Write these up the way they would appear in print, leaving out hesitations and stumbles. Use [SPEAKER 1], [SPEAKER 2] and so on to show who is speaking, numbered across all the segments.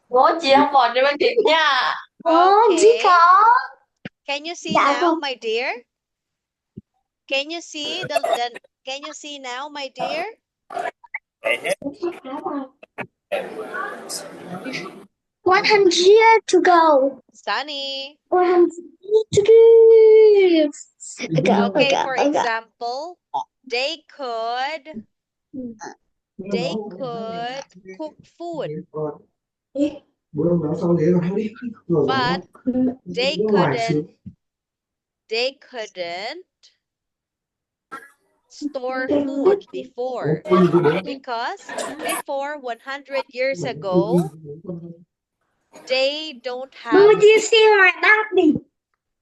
[SPEAKER 1] Bố chị không bỏ cho bạn kịp nha.
[SPEAKER 2] Okay.
[SPEAKER 3] có.
[SPEAKER 2] Can you see
[SPEAKER 3] Dạ
[SPEAKER 2] now,
[SPEAKER 3] không.
[SPEAKER 2] my dear? Can you see can you see now, my dear?
[SPEAKER 3] 100 to go.
[SPEAKER 2] Sunny.
[SPEAKER 3] 100 to go.
[SPEAKER 2] Okay, for example, they could cook food, but they couldn't store food before, because before 100 years ago, they don't have
[SPEAKER 3] Would you see my daddy?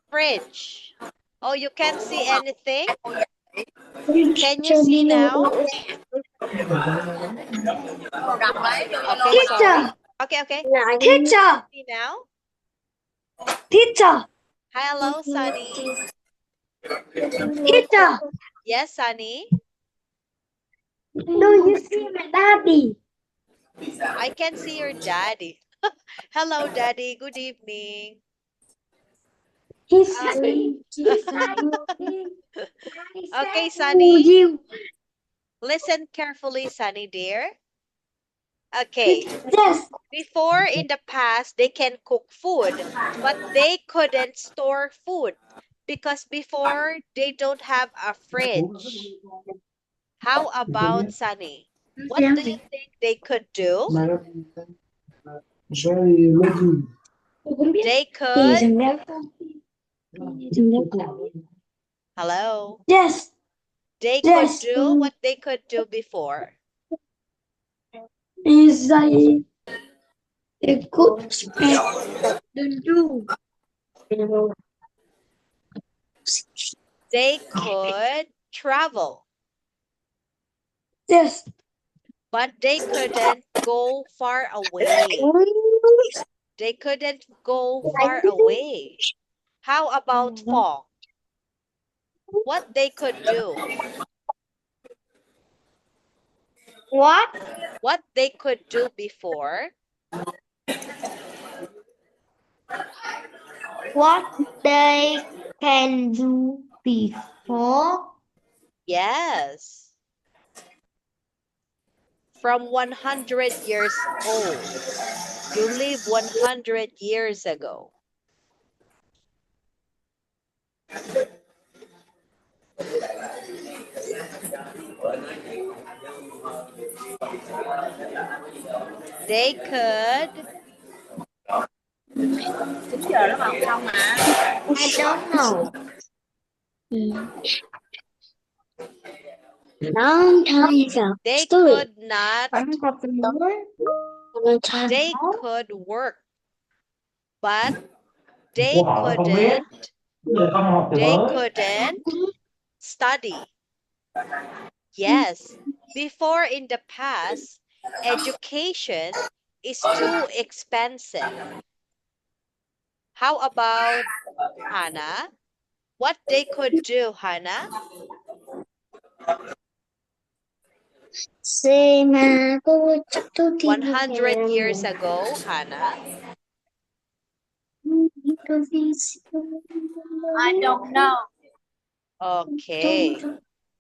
[SPEAKER 2] fridge. Oh, you can't see anything? Can you
[SPEAKER 3] Show
[SPEAKER 2] see
[SPEAKER 3] me
[SPEAKER 2] now? Okay, sorry.
[SPEAKER 3] Teacher.
[SPEAKER 2] Okay.
[SPEAKER 3] Teacher.
[SPEAKER 2] See now?
[SPEAKER 3] Teacher.
[SPEAKER 2] Hello, Sunny.
[SPEAKER 3] Teacher.
[SPEAKER 2] Yes, Sunny.
[SPEAKER 3] Do you see my daddy?
[SPEAKER 2] I can see your daddy. Hello, Daddy. Good evening.
[SPEAKER 3] He's
[SPEAKER 2] Okay,
[SPEAKER 3] to
[SPEAKER 2] Sunny.
[SPEAKER 3] you.
[SPEAKER 2] Listen carefully, Sunny dear. Okay.
[SPEAKER 3] Yes.
[SPEAKER 2] Before, in the past, they can cook food, but they couldn't store food because before they don't have a fridge. How about Sunny? What do you think they could do? They could. Hello.
[SPEAKER 3] Yes.
[SPEAKER 2] They could
[SPEAKER 3] Yes.
[SPEAKER 2] do what they could do before.
[SPEAKER 3] Is a good to do.
[SPEAKER 2] They could travel,
[SPEAKER 3] Yes.
[SPEAKER 2] but they couldn't go far away. They couldn't go far away. How about fog? What they could do?
[SPEAKER 3] What?
[SPEAKER 2] What they could do before?
[SPEAKER 3] What they can do before?
[SPEAKER 2] Yes. From 100 years old. You live 100 years ago. They could.
[SPEAKER 3] I don't know. Long time ago.
[SPEAKER 2] They
[SPEAKER 3] Story.
[SPEAKER 2] could not. They could work, but they couldn't study. Yes, before in the past, education is too expensive. How about Hannah? What they could do, Hannah?
[SPEAKER 3] Say mà cô chắc tôi tìm
[SPEAKER 2] 100 years ago, Hannah.
[SPEAKER 3] I don't know.
[SPEAKER 2] Okay.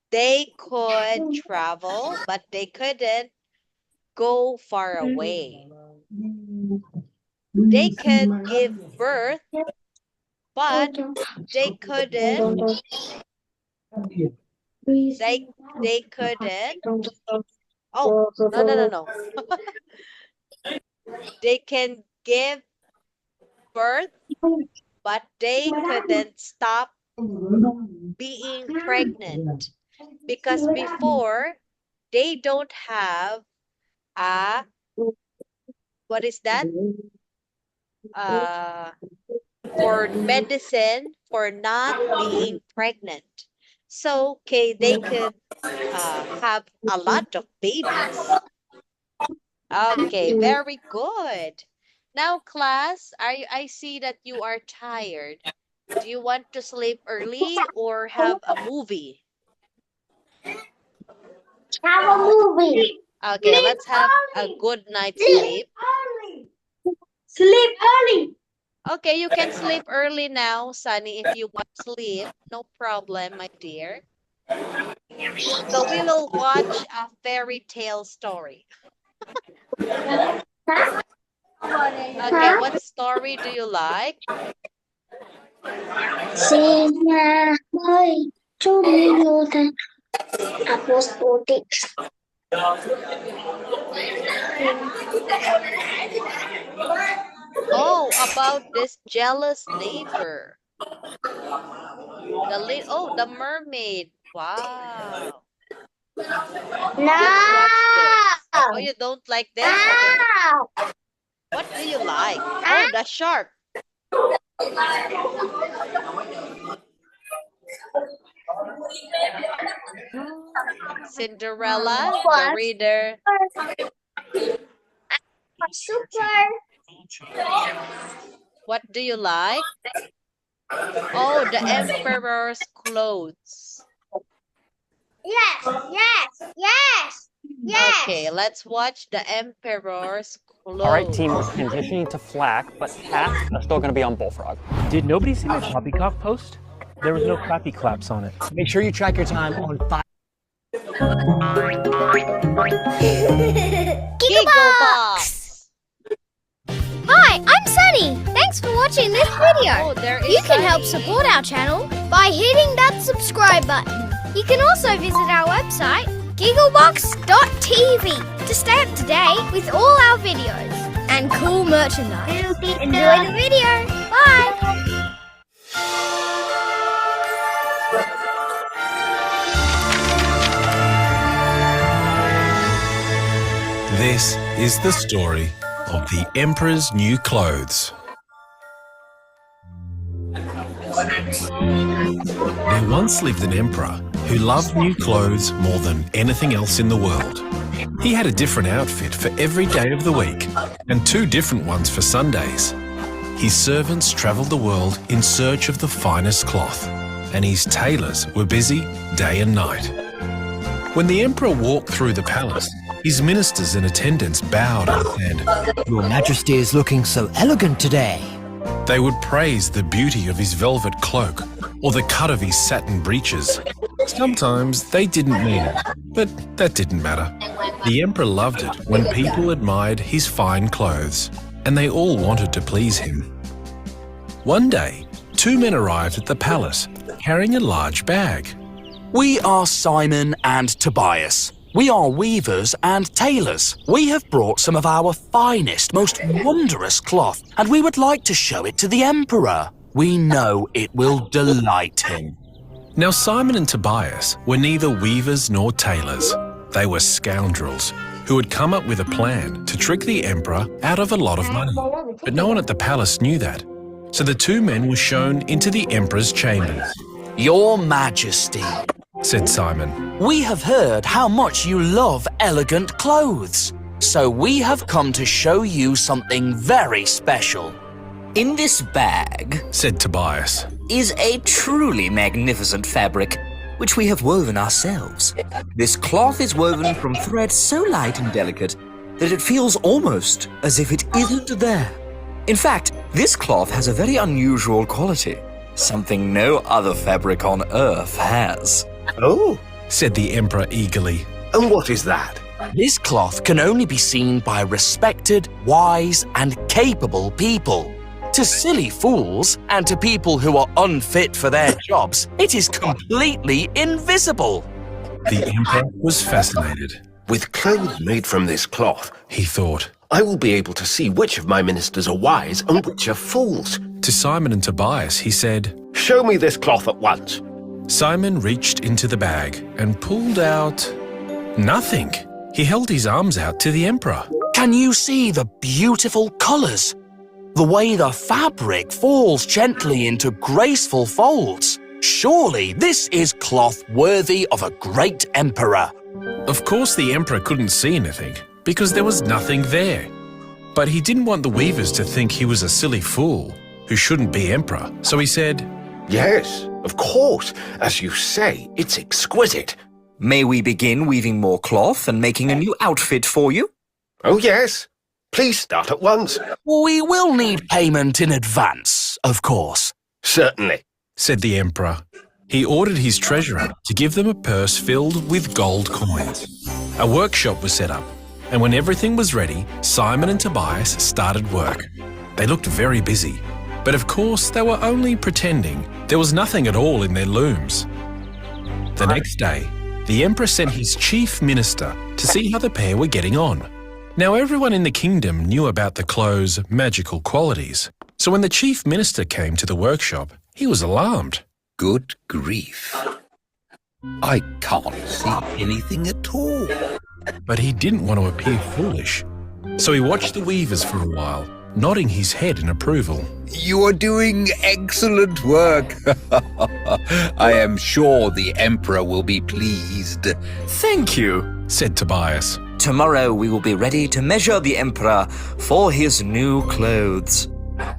[SPEAKER 2] They could travel, but they couldn't go far away. They could give birth, but they couldn't. They couldn't. Oh, no. They can give birth, but they couldn't stop being pregnant because before they don't have a, what is that? For medicine for not being pregnant. So, okay, they could have a lot of babies. Okay, very good. Now, class, I see that you are tired. Do you want to sleep early or have a movie?
[SPEAKER 3] Have a movie.
[SPEAKER 2] Okay, let's have a good night's sleep.
[SPEAKER 3] Sleep early.
[SPEAKER 2] Okay, you can sleep early now, Sunny, if you want to sleep. No problem, my dear. So we will watch a fairy tale story.
[SPEAKER 3] Huh?
[SPEAKER 2] Okay, what story do you like?
[SPEAKER 3] Xin nhà ơi, chú đi vô thành apostolic.
[SPEAKER 2] Oh, about this jealous neighbor. The mermaid. Wow. Let's watch this. Oh,
[SPEAKER 3] No.
[SPEAKER 2] you don't like this?
[SPEAKER 3] No.
[SPEAKER 2] What do you like? Oh, the shark. Cinderella, the reader.
[SPEAKER 3] Super.
[SPEAKER 2] What do you like? Oh, the emperor's clothes.
[SPEAKER 3] Yes.
[SPEAKER 2] Okay, let's watch the emperor's clothes.
[SPEAKER 4] All right, team, we're transitioning to flak, but cats are still going to be on bullfrog.
[SPEAKER 5] Did nobody see my poppycock post? There was no clappy claps on it.
[SPEAKER 6] Make sure you track your time on 5.
[SPEAKER 2] Giggle Box.
[SPEAKER 7] Hi, I'm Sunny. Thanks for watching this video.
[SPEAKER 2] Oh, there is
[SPEAKER 7] You can help
[SPEAKER 2] Sunny.
[SPEAKER 7] support our channel by hitting that subscribe button. You can also visit our website, gigglebox.tv, to stay up to date with all our videos and cool merchandise. Enjoy the video. Bye.
[SPEAKER 8] This is the story of the Emperor's new clothes. There once lived an emperor who loved new clothes more than anything else in the world. He had a different outfit for every day of the week and 2 different ones for Sundays. His servants travelled the world in search of the finest cloth, and his tailors were busy day and night. When the emperor walked through the palace, his ministers and attendants bowed and said,
[SPEAKER 6] Your Majesty is looking so elegant today.
[SPEAKER 8] They would praise the beauty of his velvet cloak or the cut of his satin breeches. Sometimes they didn't mean it, but that didn't matter. The emperor loved it when people admired his fine clothes, and they all wanted to please him. One day, 2 men arrived at the palace carrying a large bag.
[SPEAKER 9] We are Simon and Tobias. We are weavers and tailors. We have brought some of our finest, most wondrous cloth, and we would like to show it to the emperor. We know it will delight him.
[SPEAKER 8] Now Simon and Tobias were neither weavers nor tailors. They were scoundrels who had come up with a plan to trick the emperor out of a lot of money. But no one at the palace knew that. So the 2 men were shown into the emperor's chambers.
[SPEAKER 9] Your Majesty,
[SPEAKER 8] Said Simon.
[SPEAKER 9] we have heard how much you love elegant clothes. So we have come to show you something very special.
[SPEAKER 10] In this bag
[SPEAKER 8] Said Tobias.
[SPEAKER 10] is a truly magnificent fabric, which we have woven ourselves. This cloth is woven from thread so light and delicate that it feels almost as if it isn't there. In fact, this cloth has a very unusual quality, something no other fabric on earth has.
[SPEAKER 11] Oh,
[SPEAKER 8] Said the emperor eagerly.
[SPEAKER 11] and what is that?
[SPEAKER 9] This cloth can only be seen by respected, wise, and capable people. To silly fools and to people who are unfit for their jobs, it is completely invisible.
[SPEAKER 8] The emperor was fascinated.
[SPEAKER 11] With clothes made from this cloth,
[SPEAKER 8] He thought.
[SPEAKER 11] I will be able to see which of my ministers are wise and which are fools.
[SPEAKER 8] To Simon and Tobias, he said,
[SPEAKER 11] Show me this cloth at once.
[SPEAKER 8] Simon reached into the bag and pulled out nothing. He held his arms out to the emperor.
[SPEAKER 9] Can you see the beautiful colours? The way the fabric falls gently into graceful folds. Surely this is cloth worthy of a great emperor.
[SPEAKER 8] Of course, the emperor couldn't see anything because there was nothing there. But he didn't want the weavers to think he was a silly fool who shouldn't be emperor. So he said,
[SPEAKER 11] Yes, of course. As you say, it's exquisite.
[SPEAKER 10] May we begin weaving more cloth and making a new outfit for you?
[SPEAKER 11] Oh, yes. Please start at once.
[SPEAKER 9] We will need payment in advance, of course.
[SPEAKER 11] Certainly,
[SPEAKER 8] said the Emperor. He ordered his treasurer to give them a purse filled with gold coins. A workshop was set up, and when everything was ready, Simon and Tobias started work. They looked very busy, but of course they were only pretending. There was nothing at all in their looms. The next day, the Emperor sent his chief minister to see how the pair were getting on. Now everyone in the kingdom knew about the clothes' magical qualities, so when the chief minister came to the workshop, he was alarmed.
[SPEAKER 12] Good grief. I can't see anything at all.
[SPEAKER 8] But he didn't want to appear foolish, so he watched the weavers for a while, nodding his head in approval.
[SPEAKER 12] You are doing excellent work. I am sure the Emperor will be pleased.
[SPEAKER 10] Thank you,
[SPEAKER 8] said Tobias.
[SPEAKER 10] Tomorrow we will be ready to measure the Emperor for his new clothes.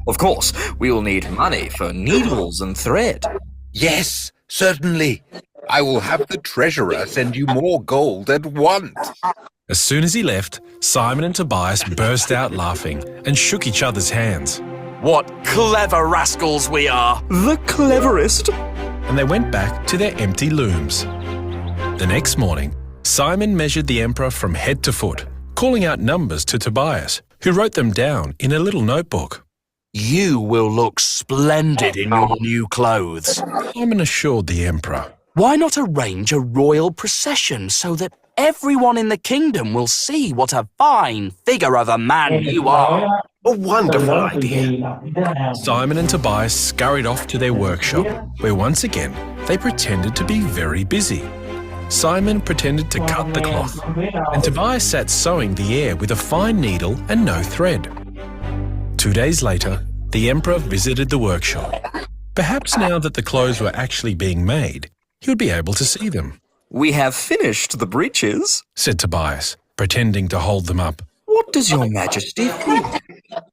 [SPEAKER 10] Of course, we will need money for needles and thread.
[SPEAKER 12] Yes, certainly. I will have the treasurer send you more gold at once.
[SPEAKER 8] As soon as he left, Simon and Tobias burst out laughing and shook each other's hands.
[SPEAKER 9] What clever rascals we are!
[SPEAKER 10] The cleverest!
[SPEAKER 8] And they went back to their empty looms. The next morning, Simon measured the Emperor from head to foot, calling out numbers to Tobias, who wrote them down in a little notebook.
[SPEAKER 9] You will look splendid in your new clothes,
[SPEAKER 8] Simon assured the Emperor.
[SPEAKER 9] Why not arrange a royal procession so that everyone in the kingdom will see what a fine figure of a man you are?
[SPEAKER 11] a wonderful idea.
[SPEAKER 8] Simon and Tobias scurried off to their workshop, where once again they pretended to be very busy. Simon pretended to cut the cloth, and Tobias sat sewing the air with a fine needle and no thread. 2 days later, the Emperor visited the workshop. Perhaps now that the clothes were actually being made, he would be able to see them.
[SPEAKER 10] We have finished the breeches,
[SPEAKER 8] said Tobias, pretending to hold them up.
[SPEAKER 10] What does your majesty think?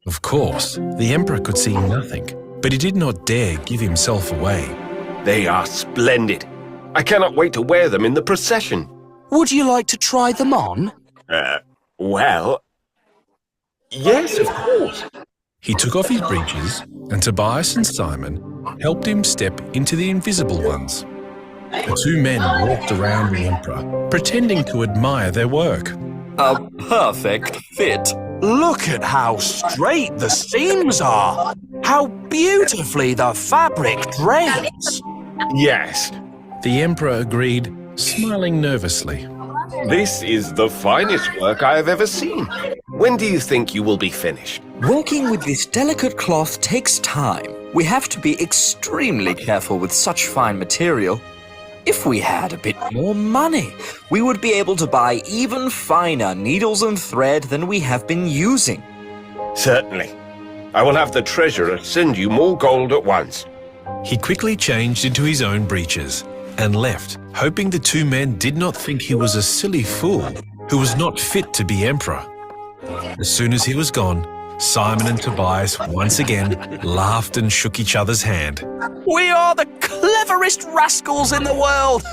[SPEAKER 8] Of course, the Emperor could see nothing, but he did not dare give himself away.
[SPEAKER 11] They are splendid. I cannot wait to wear them in the procession.
[SPEAKER 9] Would you like to try them on?
[SPEAKER 11] Well, yes, of course.
[SPEAKER 8] He took off his breeches, and Tobias and Simon helped him step into the invisible ones. The two men walked around the Emperor, pretending to admire their work.
[SPEAKER 10] A perfect fit.
[SPEAKER 9] Look at how straight the seams are. How beautifully the fabric drapes.
[SPEAKER 11] Yes.
[SPEAKER 8] The Emperor agreed, smiling nervously.
[SPEAKER 11] This is the finest work I have ever seen. When do you think you will be finished?
[SPEAKER 10] Working with this delicate cloth takes time. We have to be extremely careful with such fine material. If we had a bit more money, we would be able to buy even finer needles and thread than we have been using.
[SPEAKER 11] Certainly. I will have the treasurer send you more gold at once.
[SPEAKER 8] He quickly changed into his own breeches and left, hoping the two men did not think he was a silly fool who was not fit to be emperor. As soon as he was gone, Simon and Tobias once again laughed and shook each other's hand.
[SPEAKER 9] We are the cleverest rascals in the world!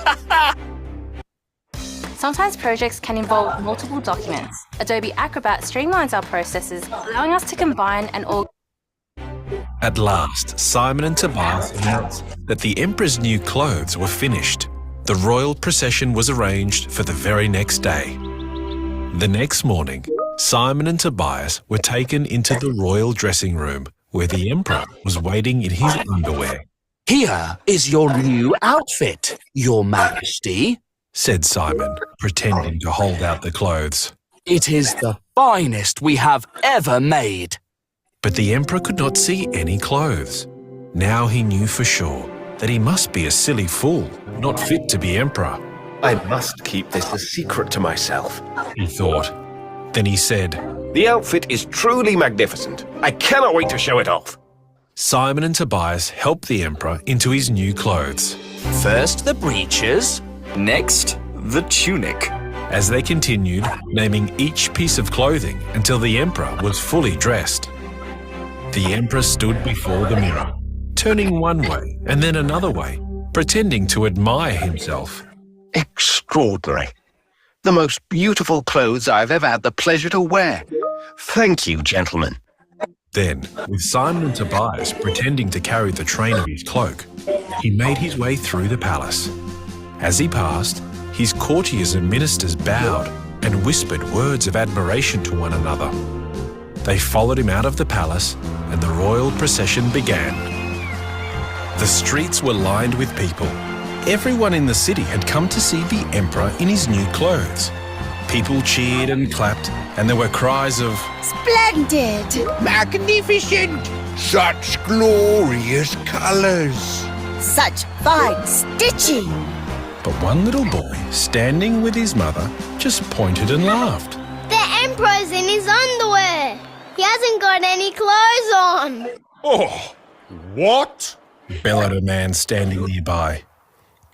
[SPEAKER 13] Sometimes projects can involve multiple documents. Adobe Acrobat streamlines our processes, allowing us to combine and organize.
[SPEAKER 8] At last, Simon and Tobias announced that the emperor's new clothes were finished. The royal procession was arranged for the very next day. The next morning, Simon and Tobias were taken into the royal dressing room, where the emperor was waiting in his underwear.
[SPEAKER 9] Here is your new outfit, Your Majesty,
[SPEAKER 8] said Simon, pretending to hold out the clothes.
[SPEAKER 9] It is the finest we have ever made.
[SPEAKER 8] But the emperor could not see any clothes. Now he knew for sure that he must be a silly fool, not fit to be emperor.
[SPEAKER 11] I must keep this a secret to myself,
[SPEAKER 8] he thought. Then he said,
[SPEAKER 11] The outfit is truly magnificent. I cannot wait to show it off.
[SPEAKER 8] Simon and Tobias helped the emperor into his new clothes.
[SPEAKER 9] First the breeches,
[SPEAKER 10] next the tunic.
[SPEAKER 8] As they continued, naming each piece of clothing until the emperor was fully dressed. The emperor stood before the mirror, turning one way and then another way, pretending to admire himself.
[SPEAKER 11] Exquisite. extraordinary. The most beautiful clothes I've ever had the pleasure to wear. Thank you, gentlemen.
[SPEAKER 8] Then, with Simon and Tobias pretending to carry the train of his cloak, he made his way through the palace. As he passed, his courtiers and ministers bowed and whispered words of admiration to one another. They followed him out of the palace, and the royal procession began. The streets were lined with people. Everyone in the city had come to see the emperor in his new clothes. People cheered and clapped, and there were cries of
[SPEAKER 7] Splendid!
[SPEAKER 12] Magnificent! Such glorious colours!
[SPEAKER 7] Such fine stitching!
[SPEAKER 8] But one little boy, standing with his mother, just pointed and laughed.
[SPEAKER 7] The Emperor's in his underwear! He hasn't got any clothes on!
[SPEAKER 11] Oh, what?
[SPEAKER 8] Bellowed a man standing nearby.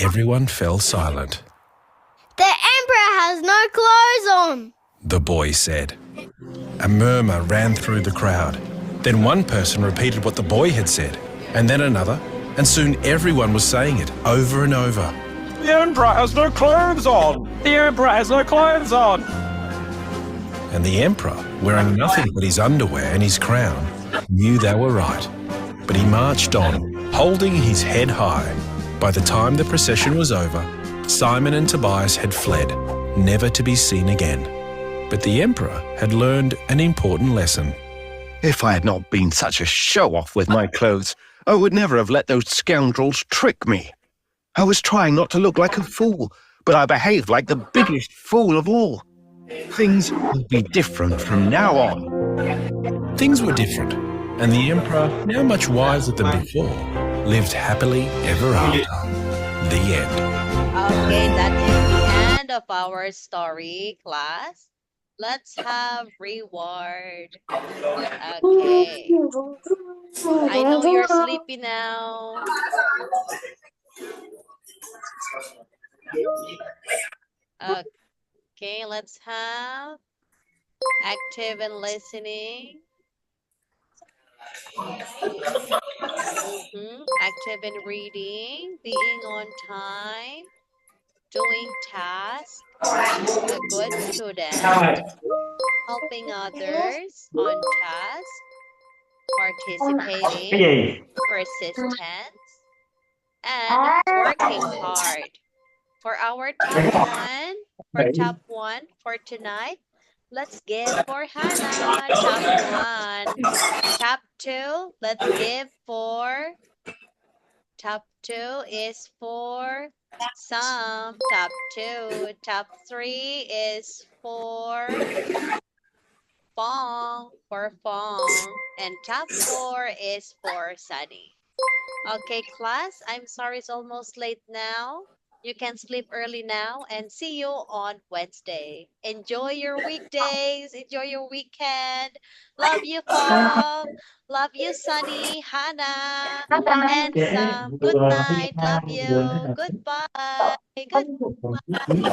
[SPEAKER 8] Everyone fell silent.
[SPEAKER 7] The Emperor has no clothes on!
[SPEAKER 8] The boy said. A murmur ran through the crowd. Then one person repeated what the boy had said, and then another, and soon everyone was saying it over and over.
[SPEAKER 4] The Emperor has no clothes on! The Emperor has no clothes on!
[SPEAKER 8] And the emperor, wearing nothing but his underwear and his crown, knew they were right. But he marched on, holding his head high. By the time the procession was over, Simon and Tobias had fled, never to be seen again. But the emperor had learned an important lesson.
[SPEAKER 11] If I had not been such a show-off with my clothes, I would never have let those scoundrels trick me. I was trying not to look like a fool, but I behaved like the biggest fool of all. Things will be different from now on.
[SPEAKER 8] Things were different, and the emperor, now much wiser than before, lived happily ever after. The end.
[SPEAKER 2] Okay, that is the end of our story, class. Let's have reward. Okay. I know you're sleepy now. Okay, let's have active and listening. Active and reading, being on time, doing tasks, a good student, helping others on task, participating, persistence, and working hard. For our top one for tonight, let's give for Hannah, top one. Top two, let's give for, top two is for Sam, top two. Top three is for Fong, and top four is for Sunny. Okay, class, I'm sorry it's almost late now. You can sleep early now and see you on Wednesday. Enjoy your weekdays. Enjoy your weekend. Love you, Fong. Love you, Sunny, Hannah, and Sam. Good night. Love you. Goodbye. Goodbye.